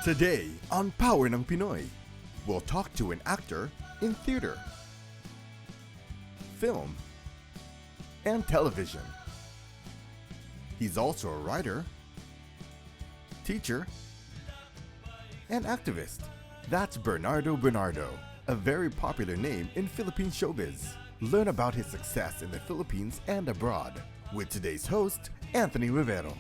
Today on Power ng Pinoy, we'll talk to an actor in theater, film, and television. He's also a writer, teacher, and activist. That's Bernardo Bernardo, a very popular name in Philippine showbiz. Learn about his success in the Philippines and abroad with today's host, Anthony Rivero.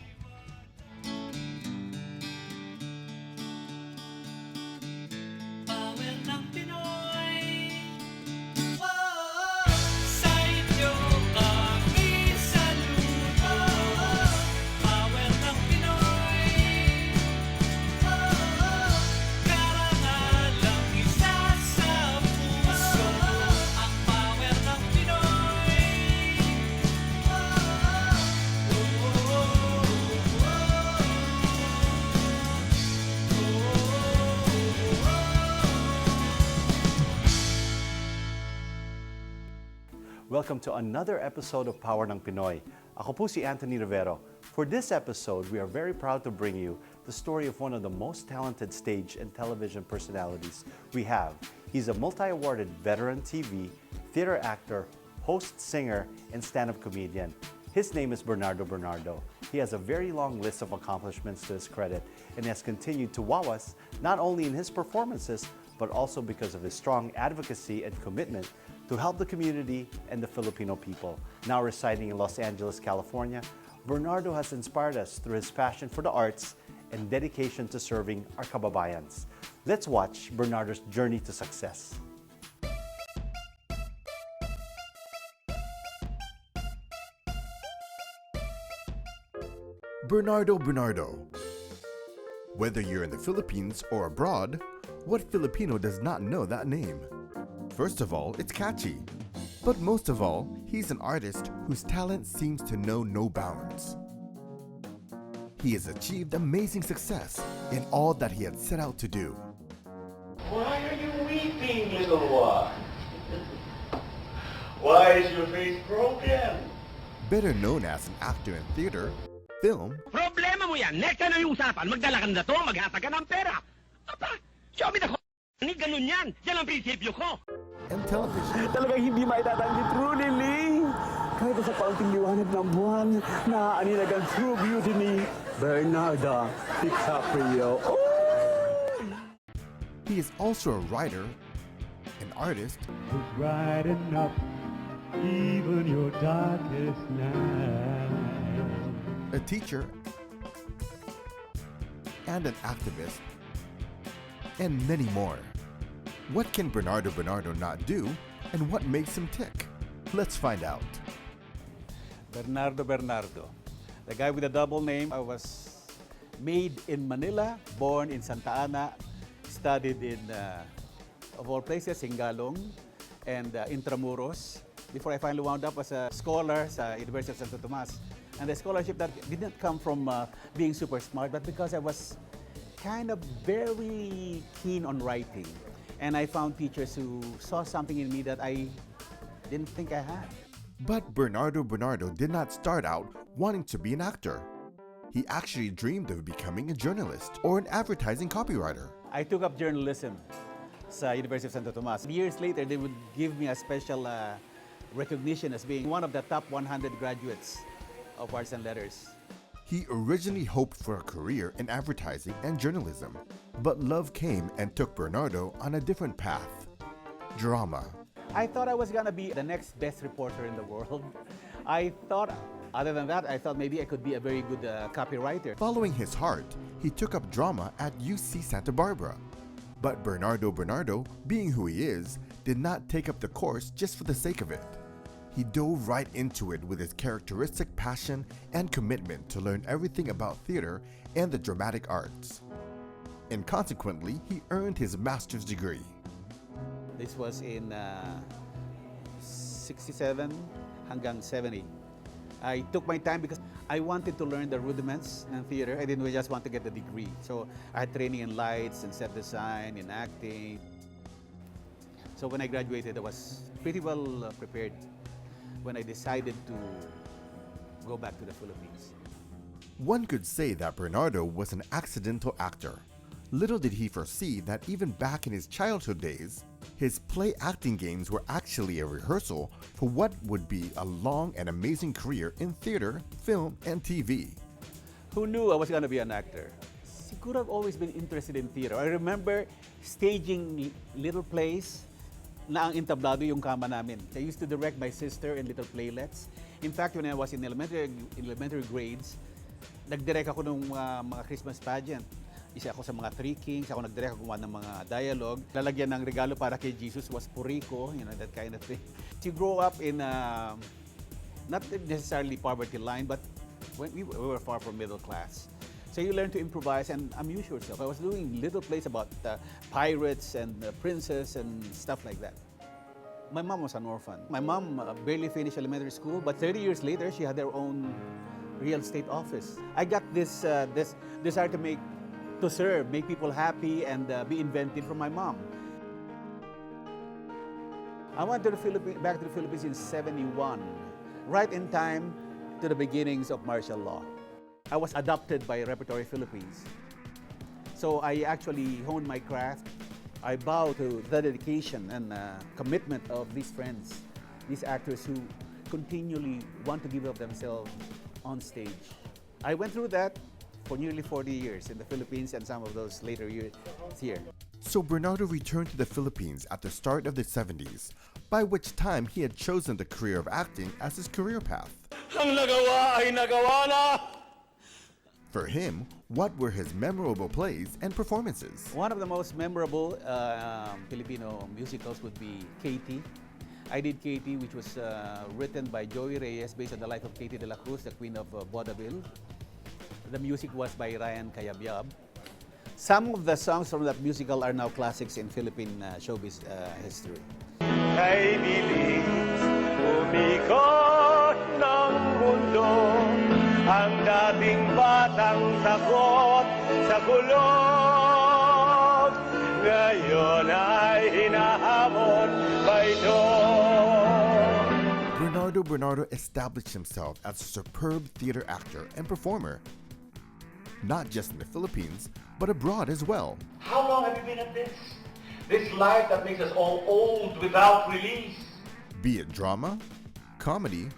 Welcome to another episode of Power ng Pinoy. Ako po si Anthony Rivero. For this episode, we are very proud to bring you the story of one of the most talented stage and television personalities we have. He's a multi-awarded veteran TV, theater actor, host, singer, and stand-up comedian. His name is Bernardo Bernardo. He has a very long list of accomplishments to his credit and has continued to wow us not only in his performances, but also because of his strong advocacy and commitment to help the community and the Filipino people. Now residing in Los Angeles, California, Bernardo has inspired us through his passion for the arts and dedication to serving our kababayans. Let's watch Bernardo's journey to success. Bernardo Bernardo. Whether you're in the Philippines or abroad, what Filipino does not know that name? First of all, it's catchy. But most of all, he's an artist whose talent seems to know no bounds. He has achieved amazing success in all that he had set out to do. Why are you weeping, little one? Why is your face broken? Better known as an actor in theater, film, Problema mo yan. Next ano yung usapan? Magdala ka na to, maghatag ka ng pera. Apa, show me the ni ganun yan. Yan ang prinsipyo ko. and television. Talagang hindi maitatanggi, truly, Ling. Kahit sa kaunting liwanag ng buwan, naaaninag ang true beauty ni Bernardo DiCaprio. Oh! He is also a writer, an artist, Who's brighten up even your darkest night. a teacher, and an activist, and many more. What can Bernardo Bernardo not do, and what makes him tick? Let's find out. Bernardo Bernardo, the guy with a double name. I was made in Manila, born in Santa Ana, studied in, of all places, Singalong and Intramuros, before I finally wound up as a scholar sa University of Santo Tomas. And the scholarship that did not come from being super smart, but because I was kind of very keen on writing. And I found teachers who saw something in me that I didn't think I had. But Bernardo Bernardo did not start out wanting to be an actor. He actually dreamed of becoming a journalist or an advertising copywriter. I took up journalism sa University of Santo Tomas. Years later, they would give me a special recognition as being one of the top 100 graduates of arts and letters. He originally hoped for a career in advertising and journalism, but love came and took Bernardo on a different path: drama. I thought I was gonna be the next best reporter in the world. I thought, other than that, I thought maybe I could be a very good copywriter. Following his heart, he took up drama at UC Santa Barbara. But Bernardo Bernardo, being who he is, did not take up the course just for the sake of it. He dove right into it with his characteristic passion and commitment to learn everything about theater and the dramatic arts. And consequently, he earned his master's degree. This was in 67 hanggang 70. I took my time because I wanted to learn the rudiments in theater. I didn't just want to get the degree. So I had training in lights and set design, in acting. So when I graduated, I was pretty well prepared when I decided to go back to the Philippines. One could say that Bernardo was an accidental actor. Little did he foresee that even back in his childhood days, his play acting games were actually a rehearsal for what would be a long and amazing career in theater, film, and TV. Who knew I was going to be an actor? Siguro I've always been interested in theater. I remember staging little plays na ang entablado yung kama namin. I used to direct my sister in little playlets. In fact, when I was in elementary grades, nagdirect ako ng mga Christmas pageant. Isa ako sa mga Three Kings, ako nagdirect ako ng mga dialogue. Lalagyan ng regalo para kay Jesus was puriko, that kind of thing. You grow up in, not necessarily poverty line, but when we were far from middle class. So you learn to improvise and amuse yourself. I was doing little plays about pirates and princes and stuff like that. My mom was an orphan. My mom barely finished elementary school, but 30 years later, she had her own real estate office. I got this desire to serve, make people happy, and be inventive from my mom. I went to back to the Philippines in '71, right in time to the beginnings of martial law. I was adopted by Repertory Philippines. So I actually honed my craft. I bow to the dedication and commitment of these friends, these actors who continually want to give of themselves on stage. I went through that for nearly 40 years in the Philippines and some of those later years here. So Bernardo returned to the Philippines at the start of the 70s, by which time he had chosen the career of acting as his career path. Ang nagawa ay nagawa na! For him, what were his memorable plays and performances? One of the most memorable Filipino musicals would be Katie. I did Katie, which was written by Joey Reyes based on the life of Katie de la Cruz, the Queen of Vaudeville. The music was by Ryan Cayabyab. Some of the songs from that musical are now classics in Philippine showbiz history. Kay bilis umikot ng mundo ang dating batang sakot sa kulog ngayon ay hinahamon pa ito. Bernardo established himself as a superb theater actor and performer, not just in the Philippines, but abroad as well. How long have you been at this? This life that makes us all old without release. Be it drama, comedy,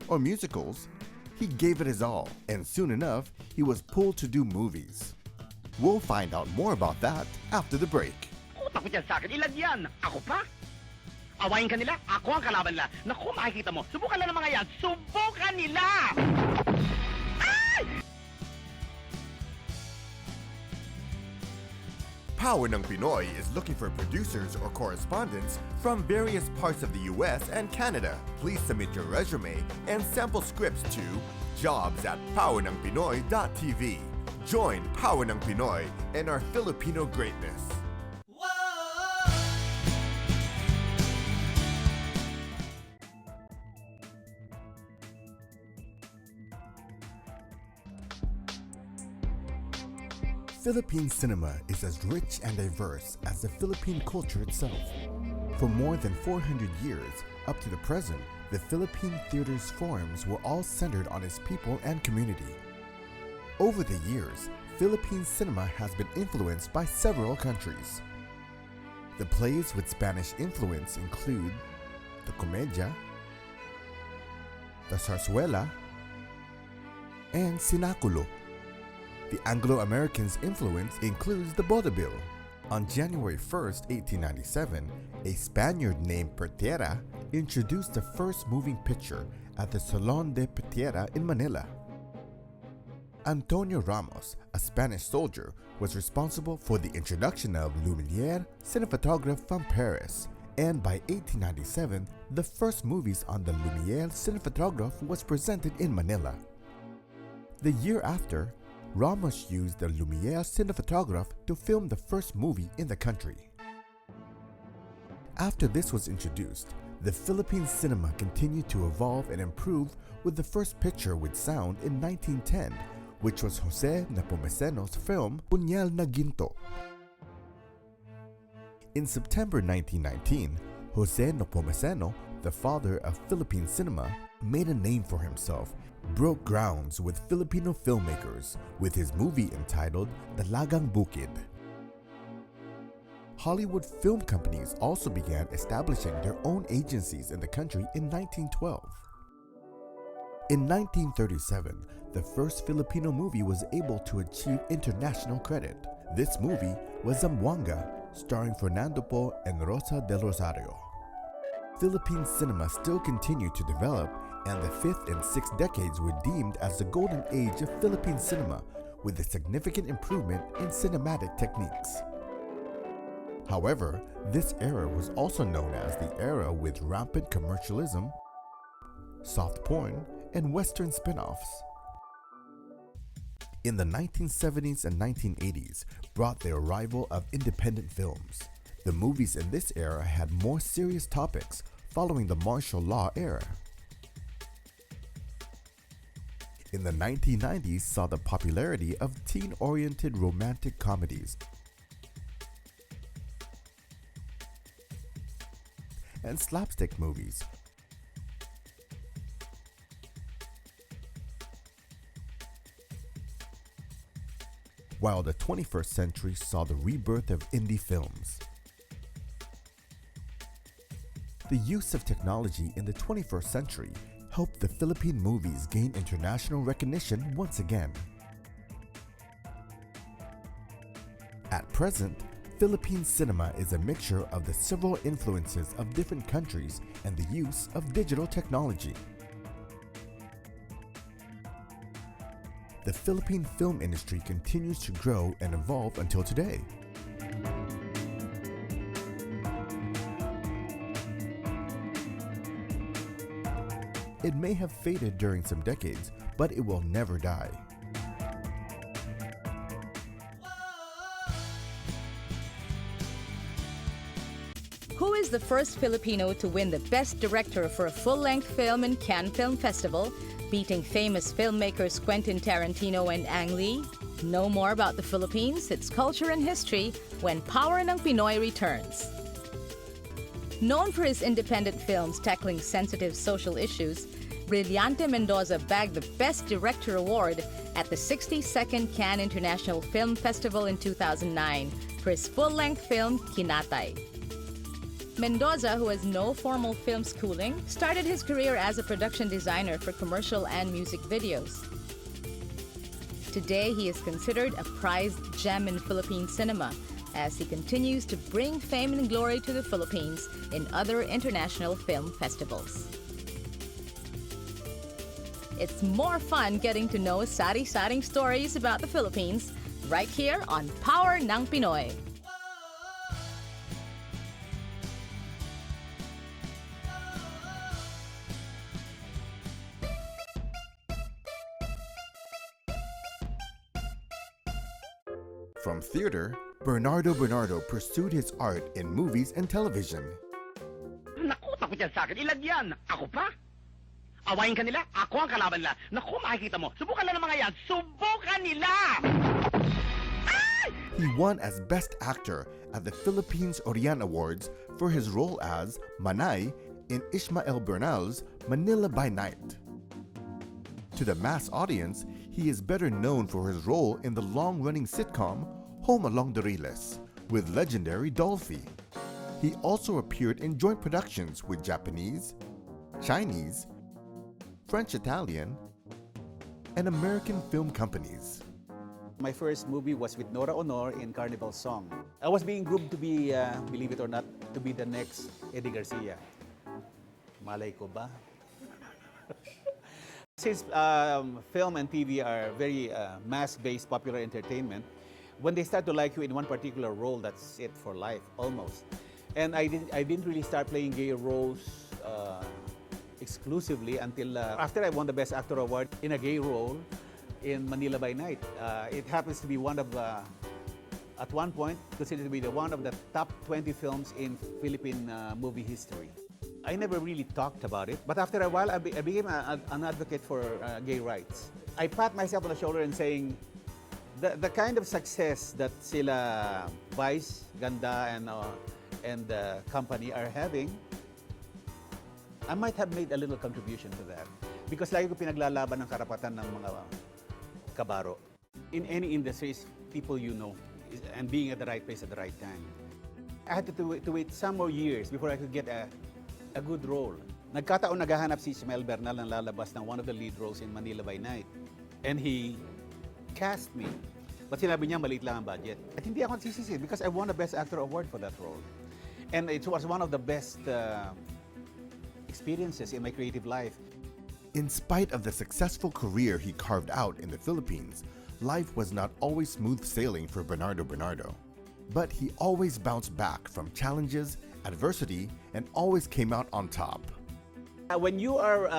or musicals, he gave it his all, and soon enough, he was pulled to do movies. We'll find out more about that after the break. Takot yan sa akin. Ilan yan? Ako pa? Awayin ka nila? Ako ang kalaban nila. Naku, makikita mo. Subukan lang ng mga yan. Subukan nila! Power ng Pinoy is looking for producers or correspondents from various parts of the US and Canada. Please submit your resume and sample scripts to jobs@powernangpinoy.tv. Join Power ng Pinoy and our Filipino greatness. Philippine cinema is as rich and diverse as the Philippine culture itself. For more than 400 years, up to the present, the Philippine theater's forms were all centered on its people and community. Over the years, Philippine cinema has been influenced by several countries. The plays with Spanish influence include the Comedia, the Zarzuela, and Sinaculo. The Anglo-Americans' influence includes the vaudeville. On January 1st, 1897, a Spaniard named Pertera introduced the first moving picture at the Salón de Pertera in Manila. Antonio Ramos, a Spanish soldier, was responsible for the introduction of Lumière, cinematograph from Paris, and by 1897, the first movies on the Lumière cinematograph was presented in Manila. The year after, Ramos used the Lumière cinematograph to film the first movie in the country. After this was introduced, the Philippine cinema continued to evolve and improve with the first picture with sound in 1910, which was Jose Nepomuceno's film Puñal na Ginto. In September 1919, Jose Nepomuceno, the father of Philippine cinema, made a name for himself, broke grounds with Filipino filmmakers with his movie entitled Dalagang Bukid. Hollywood film companies also began establishing their own agencies in the country in 1912. In 1937, the first Filipino movie was able to achieve international credit. This movie was Zamboanga, starring Fernando Po and Rosa del Rosario. Philippine cinema still continued to develop, and the fifth and sixth decades were deemed as the golden age of Philippine cinema, with a significant improvement in cinematic techniques. However, this era was also known as the era with rampant commercialism, soft porn, and Western spin-offs. In the 1970s and 1980s brought the arrival of independent films. The movies in this era had more serious topics following the martial law era. In the 1990s saw the popularity of teen-oriented romantic comedies and slapstick movies. While the 21st century saw the rebirth of indie films. The use of technology in the 21st century helped the Philippine movies gain international recognition once again. At present, Philippine cinema is a mixture of the several influences of different countries and the use of digital technology. The Philippine film industry continues to grow and evolve until today. It may have faded during some decades, but it will never die. Who is the first Filipino to win the Best Director for a full-length film in Cannes Film Festival, beating famous filmmakers Quentin Tarantino and Ang Lee? Know more about the Philippines, its culture and history when Power ng Pinoy returns. Known for his independent films tackling sensitive social issues, Brillante Mendoza bagged the Best Director Award at the 62nd Cannes International Film Festival in 2009 for his full-length film, Kinatay. Mendoza, who has no formal film schooling, started his career as a production designer for commercial and music videos. Today, he is considered a prized gem in Philippine cinema as he continues to bring fame and glory to the Philippines in other international film festivals. It's more fun getting to know sari-saring stories about the Philippines right here on Power ng Pinoy. From theater, Bernardo Bernardo pursued his art in movies and television. Naku, takot yan sa akin. Ilagyan. Ako pa? Awayin ka nila, ako ang kalaban nila. Naku, makikita mo. Subukan lang ng mga yan. Subukan nila! Ay! He won as Best Actor at the Philippines Orion Awards for his role as Manay in Ishmael Bernal's Manila by Night. To the mass audience, he is better known for his role in the long-running sitcom Home Along the Riles with legendary Dolphy. He also appeared in joint productions with Japanese, Chinese, French-Italian, and American film companies. My first movie was with Nora Honor in Carnival Song. I was being groomed to be, believe it or not, to be the next Eddie Garcia. Malay ko ba? Since film and TV are very mass-based popular entertainment, when they start to like you in one particular role, that's it for life, almost. And I didn't really start playing gay roles exclusively until after I won the Best Actor Award in a gay role in Manila by Night. It happens to be one of, at one point, considered to be one of the top 20 films in Philippine movie history. I never really talked about it, but after a while, I became an advocate for gay rights. I pat myself on the shoulder and saying, the kind of success that sila Vice, Ganda, and the company are having, I might have made a little contribution to that. Because lagi ko pinaglalaban ng karapatan ng mga kabaro. In any industry, people you know, and being at the right place at the right time. I had to wait some more years before I could get a good role. Nagkataon naghahanap si Ismael Bernal ng lalabas ng one of the lead roles in Manila by Night. And he cast me. But sinabi niya maliit lang ang budget. At hindi ako nagsisisi because I won the Best Actor Award for that role. And it was one of the best experiences in my creative life. In spite of the successful career he carved out in the Philippines, life was not always smooth sailing for Bernardo Bernardo. But he always bounced back from challenges, adversity, and always came out on top. When you are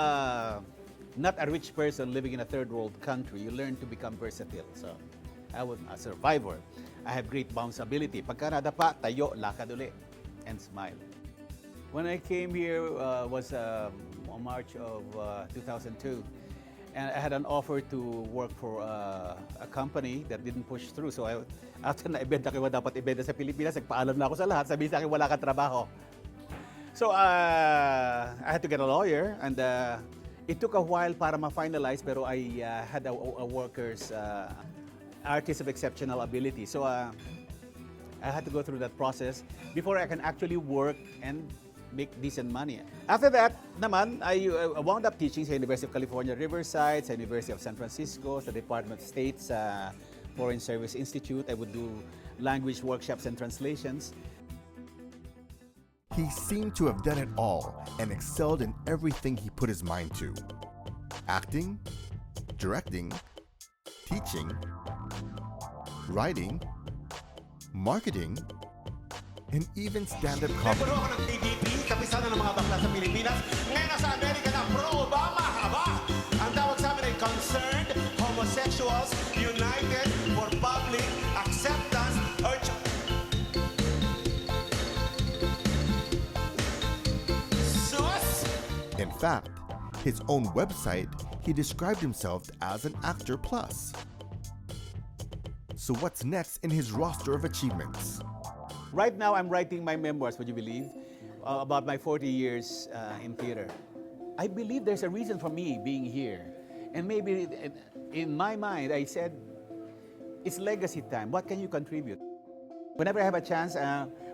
not a rich person living in a third world country, you learn to become versatile. So I was a survivor. I have great bounce ability. Pagka nadapa, tayo, lakad uli, and smile. When I came here was on March of 2002. And I had an offer to work for a company that didn't push through. So after na-ibenta ko dapat ibenta sa Pilipinas, nagpaalam na ako sa lahat. Sabi sa akin, wala kang trabaho. So I had to get a lawyer, and it took a while para ma-finalize, pero I had a worker's artist of exceptional ability. So I had to go through that process before I can actually work and make decent money. After that, naman, I wound up teaching sa University of California, Riverside, sa University of San Francisco, sa Department of State's Foreign Service Institute. I would do language workshops and translations. He seemed to have done it all and excelled in everything he put his mind to. Acting, directing, teaching, writing, marketing, and even stand-up comedy. Nagkaroon ako ng TDP, kapisanan ng mga bakla sa Pilipinas. Ngayon nasa Amerika na pro-Obama, haba! Ang tawag sa amin ay Concerned Homosexuals United for Public Acceptance Urge. Sus! In fact, his own website, he described himself as an actor plus. So what's next in his roster of achievements? Right now, I'm writing my memoirs, would you believe, about my 40 years in theater. I believe there's a reason for me being here. And maybe in my mind, I said, it's legacy time. What can you contribute? Whenever I have a chance,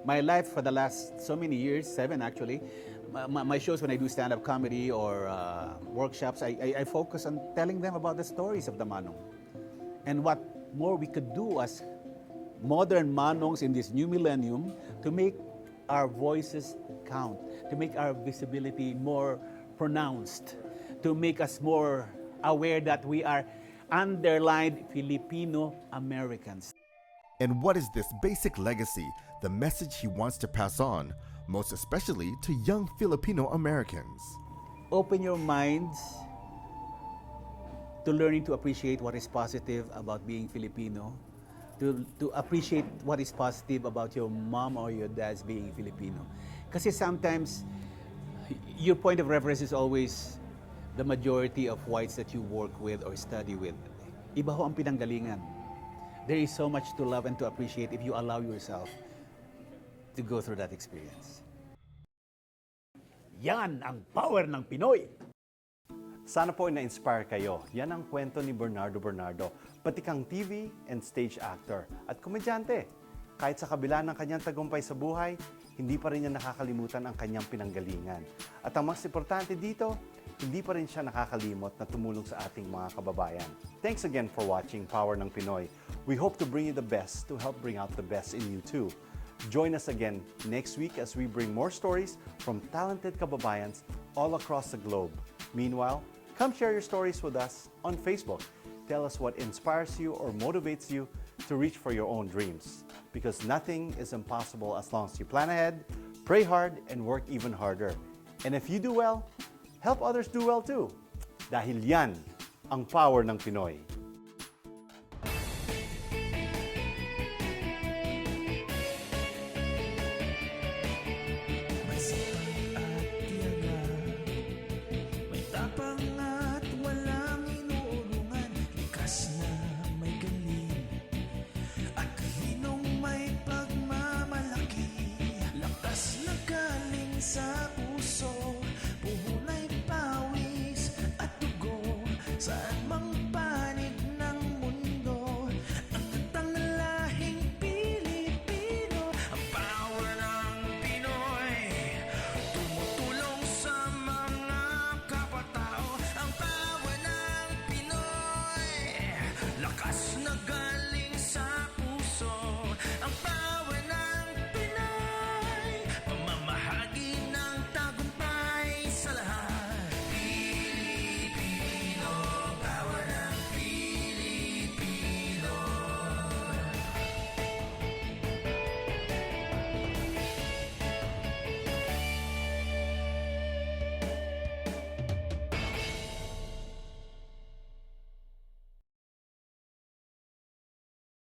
my life for the last so many years, 7 actually, my shows when I do stand-up comedy or workshops, I focus on telling them about the stories of the Manong. And what more we could do as modern Manongs in this new millennium to make our voices count, to make our visibility more pronounced, to make us more aware that we are underlined Filipino Americans. And what is this basic legacy, the message he wants to pass on, most especially to young Filipino Americans? Open your minds to learning to appreciate what is positive about being Filipino, to appreciate what is positive about your mom or your dad's being Filipino. Kasi sometimes, your point of reference is always the majority of whites that you work with or study with. Iba ho ang pinanggalingan. There is so much to love and to appreciate if you allow yourself to go through that experience. Yan ang power ng Pinoy! Sana po na-inspire kayo. Yan ang kwento ni Bernardo Bernardo, pati kang TV and stage actor at komedyante. Kahit sa kabila ng kanyang tagumpay sa buhay, hindi pa rin niya nakakalimutan ang kanyang pinanggalingan. At ang mas importante dito, hindi pa rin siya nakakalimot na tumulong sa ating mga kababayan. Thanks again for watching Power ng Pinoy. We hope to bring you the best to help bring out the best in you too. Join us again next week as we bring more stories from talented kababayans all across the globe. Meanwhile, come share your stories with us on Facebook. Tell us what inspires you or motivates you to reach for your own dreams. Because nothing is impossible as long as you plan ahead, pray hard, and work even harder. And if you do well, help others do well too. Dahil yan ang power ng Pinoy. Sa puso, puhunay pawis at dugo sa